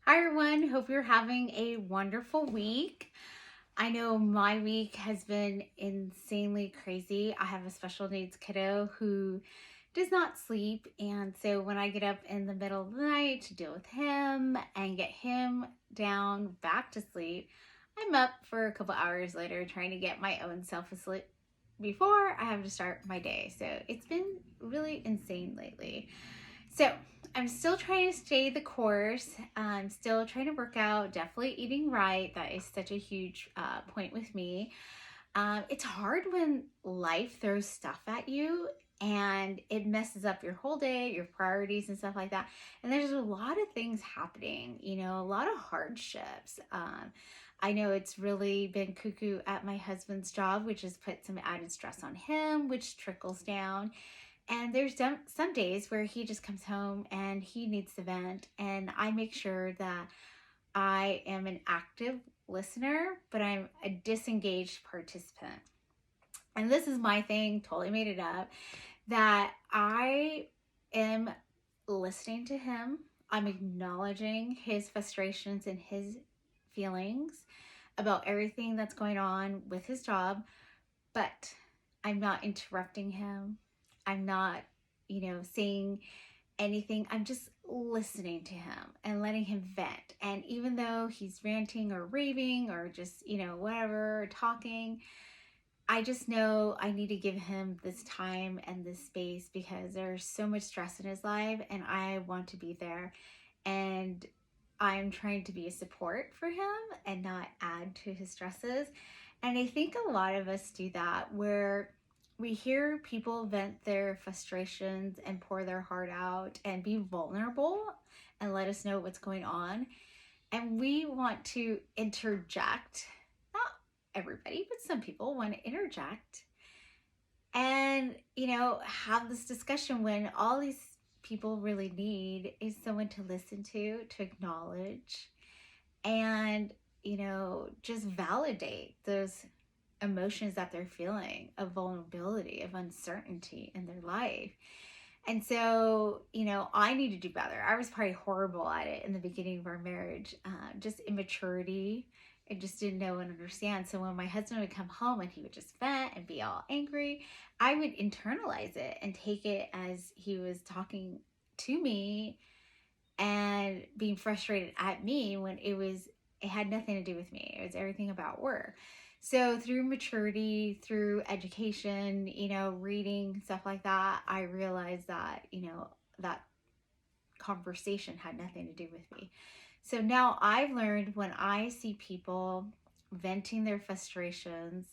Hi, everyone. Hope you're having a wonderful week. I know my week has been insanely crazy. I have a special needs kiddo who does not sleep. And so when I get up in the middle of the night to deal with him and get him down back to sleep, I'm up for a couple hours later trying to get my own self asleep before I have to start my day. So it's been really insane lately. So I'm still trying to stay the course. I'm still trying to work out, definitely eating right. That is such a huge point with me. It's hard when life throws stuff at you and it messes up your whole day, your priorities and stuff like that. And there's a lot of things happening, a lot of hardships. I know it's really been cuckoo at my husband's job, which has put some added stress on him, which trickles down. And there's some days where he just comes home and he needs to vent, and I make sure that I am an active listener, but I'm a disengaged participant. And this is my thing, totally made it up, that I am listening to him. I'm acknowledging his frustrations and his feelings about everything that's going on with his job, but I'm not interrupting him. I'm not, saying anything. I'm just listening to him and letting him vent. And even though he's ranting or raving or just, whatever, talking, I just know I need to give him this time and this space because there's so much stress in his life and I want to be there. And I'm trying to be a support for him and not add to his stresses. And I think a lot of us do that where we hear people vent their frustrations and pour their heart out and be vulnerable and let us know what's going on. And we want to interject. Not everybody, but some people want to interject and, have this discussion when all these people really need is someone to listen to acknowledge, and, just validate those emotions that they're feeling of vulnerability, of uncertainty in their life. And so, I need to do better. I was probably horrible at it in the beginning of our marriage, just immaturity. I just didn't know and understand. So when my husband would come home and he would just vent and be all angry, I would internalize it and take it as he was talking to me and being frustrated at me when it had nothing to do with me. It was everything about work. So through maturity, through education, reading, stuff like that, I realized that, that conversation had nothing to do with me. So now I've learned when I see people venting their frustrations,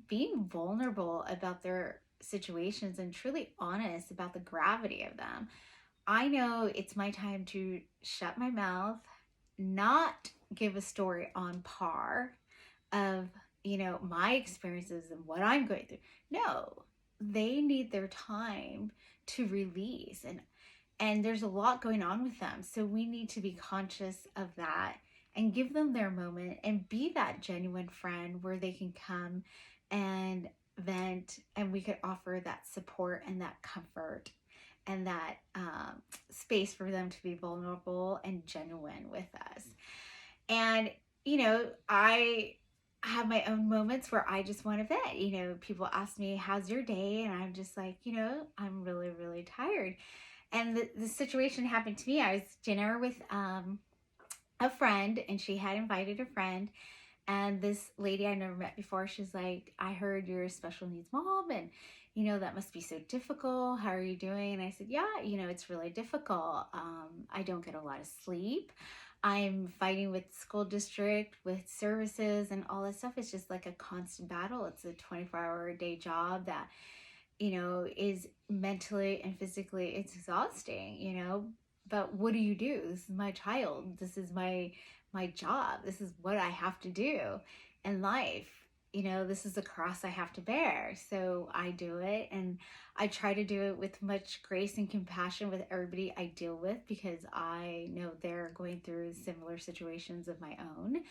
being vulnerable about their situations and truly honest about the gravity of them, I know it's my time to shut my mouth, not give a story on par of, my experiences and what I'm going through. No, they need their time to release, and there's a lot going on with them. So we need to be conscious of that and give them their moment and be that genuine friend where they can come and vent, and we could offer that support and that comfort and that space for them to be vulnerable and genuine with us. And, I have my own moments where I just want to vent. People ask me, how's your day? And I'm just like, I'm really, really tired. And the situation happened to me. I was dinner with a friend, and she had invited a friend. And this lady I never met before, she's like, I heard you're a special needs mom, and that must be so difficult. How are you doing? And I said, yeah, it's really difficult. I don't get a lot of sleep. I'm fighting with school district, with services and all this stuff. It's just like a constant battle. It's a 24-hour a day job that, is mentally and physically, it's exhausting. But what do you do? This is my child. This is my job. This is what I have to do in life. this is a cross I have to bear. So I do it, and I try to do it with much grace and compassion with everybody I deal with, because I know they're going through similar situations of my own.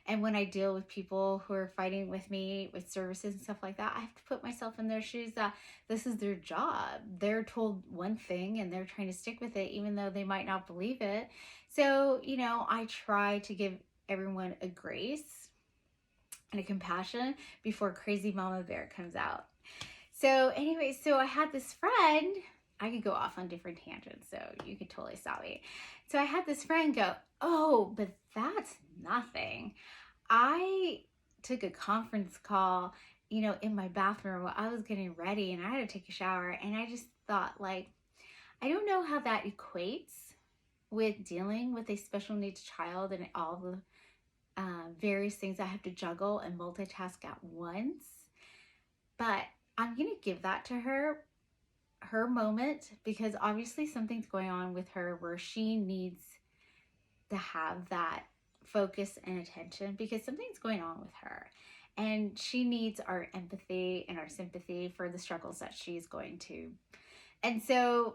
And when I deal with people who are fighting with me with services and stuff like that, I have to put myself in their shoes that this is their job. They're told one thing and they're trying to stick with it, even though they might not believe it. So, I try to give everyone a grace and a compassion before crazy mama bear comes out. So anyway, so I had this friend. I could go off on different tangents, so you could totally stop me. So I had this friend go, oh, but that's nothing. I took a conference call, in my bathroom while I was getting ready, and I had to take a shower, and I just thought, like, I don't know how that equates with dealing with a special needs child and all the various things I have to juggle and multitask at once. But I'm going to give that to her moment, because obviously something's going on with her where she needs to have that focus and attention, because something's going on with her. And she needs our empathy and our sympathy for the struggles that she's going to. And so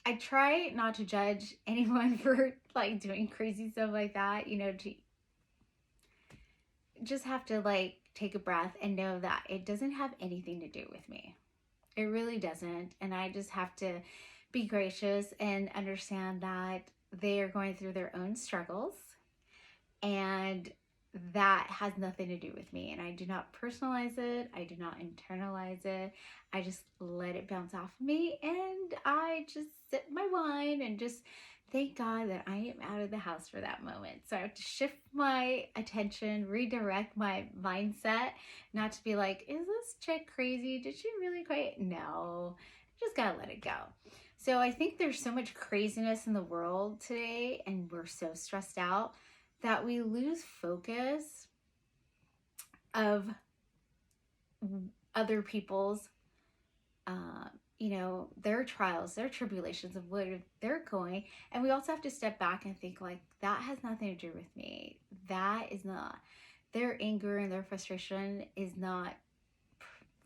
I try not to judge anyone for like doing crazy stuff like that, to just have to like take a breath and know that it doesn't have anything to do with me. It really doesn't. And I just have to be gracious and understand that they are going through their own struggles, and that has nothing to do with me. And I do not personalize it. I do not internalize it. I just let it bounce off of me, and I just sip my wine and just thank God that I am out of the house for that moment. So I have to shift my attention, redirect my mindset, not to be like, is this chick crazy? Did she really quit? No, just gotta let it go. So I think there's so much craziness in the world today, and we're so stressed out that we lose focus of other people's their trials, their tribulations of where they're going. And we also have to step back and think, like, that has nothing to do with me. That is not, their anger and their frustration is not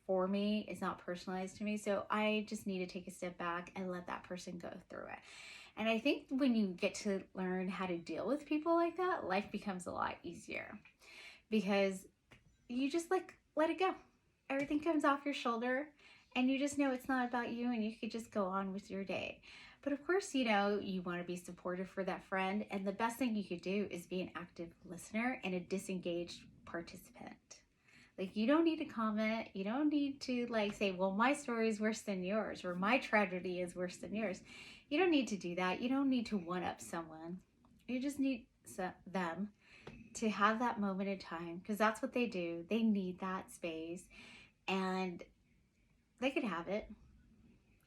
for me. It's not personalized to me. So I just need to take a step back and let that person go through it. And I think when you get to learn how to deal with people like that, life becomes a lot easier, because you just like let it go. Everything comes off your shoulder, and you just know it's not about you, and you could just go on with your day. But of course, you want to be supportive for that friend. And the best thing you could do is be an active listener and a disengaged participant. Like, you don't need to comment. You don't need to like say, well, my story is worse than yours, or my tragedy is worse than yours. You don't need to do that. You don't need to one up someone. You just need them to have that moment in time, because that's what they do. They need that space, and they could have it.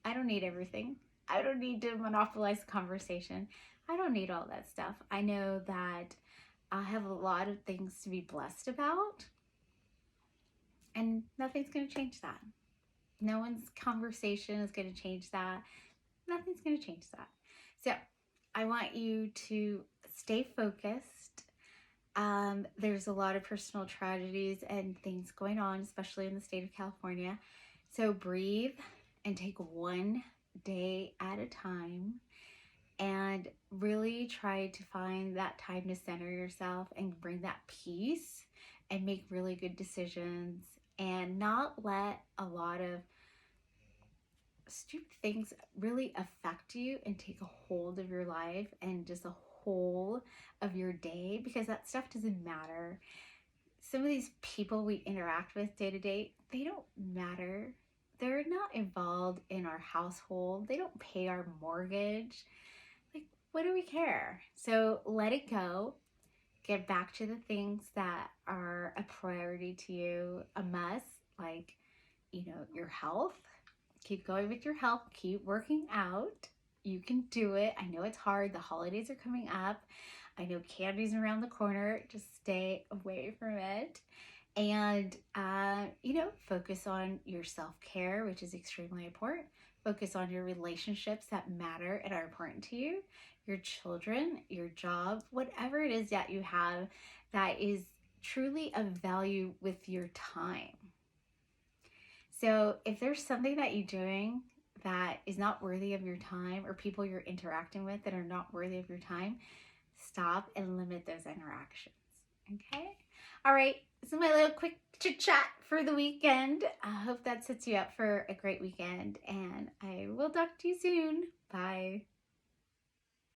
I don't need everything. I don't need to monopolize the conversation. I don't need all that stuff. I know that I have a lot of things to be blessed about, and nothing's going to change that. No one's conversation is going to change that. Nothing's going to change that. So I want you to stay focused. There's a lot of personal tragedies and things going on, especially in the state of California. So breathe and take one day at a time, and really try to find that time to center yourself and bring that peace and make really good decisions, and not let a lot of stupid things really affect you and take a hold of your life and just a whole of your day, because that stuff doesn't matter. Some of these people we interact with day to day, they don't matter. They're not involved in our household. They don't pay our mortgage. Like, what do we care? So let it go. Get back to the things that are a priority to you, a must, like, your health. Keep going with your health. Keep working out. You can do it. I know it's hard. The holidays are coming up. I know candy's around the corner. Just stay away from it. And, focus on your self-care, which is extremely important. Focus on your relationships that matter and are important to you, your children, your job, whatever it is that you have that is truly of value with your time. So if there's something that you're doing that is not worthy of your time, or people you're interacting with that are not worthy of your time, stop and limit those interactions. Okay? All right. This is my little quick chit chat for the weekend. I hope that sets you up for a great weekend, and I will talk to you soon. Bye.